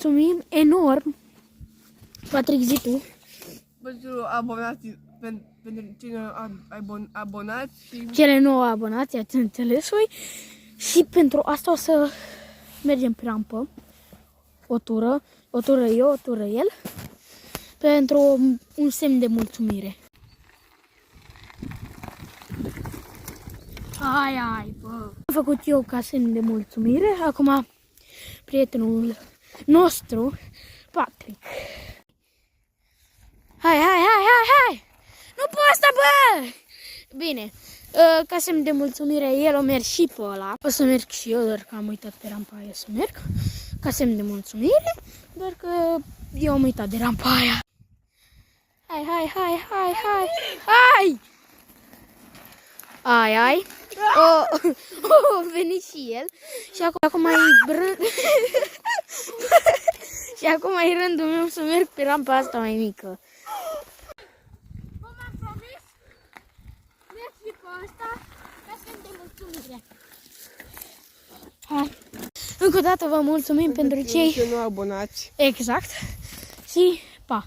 mulțumim enorm, Patrick, zi tu. Pentru abonați, pentru cine abonați și... Cele 9 abonați, ați înțeles voi. Și pentru asta o să mergem pe rampă. O tură eu, o tură el. Pentru un semn de mulțumire. Hai, bă. Am făcut eu ca semn de mulțumire. Acum prietenul nostru, Patrick. Hai! Nu poți, bă! Bine, ca semn de mulțumire, el o merg și pe ăla. O să merg și eu, doar că am uitat pe rampa aia să merg. Ca semn de mulțumire, doar că eu am uitat de rampa aia. Hai! O venit și el. Și acum e și acum e rândul meu să merg pe rampa asta mai mică. V-am promis, merg și pe asta ca semn de mulțumire. Hai. Încă o dată vă mulțumim pentru cei nu abonați. Exact. Și pa!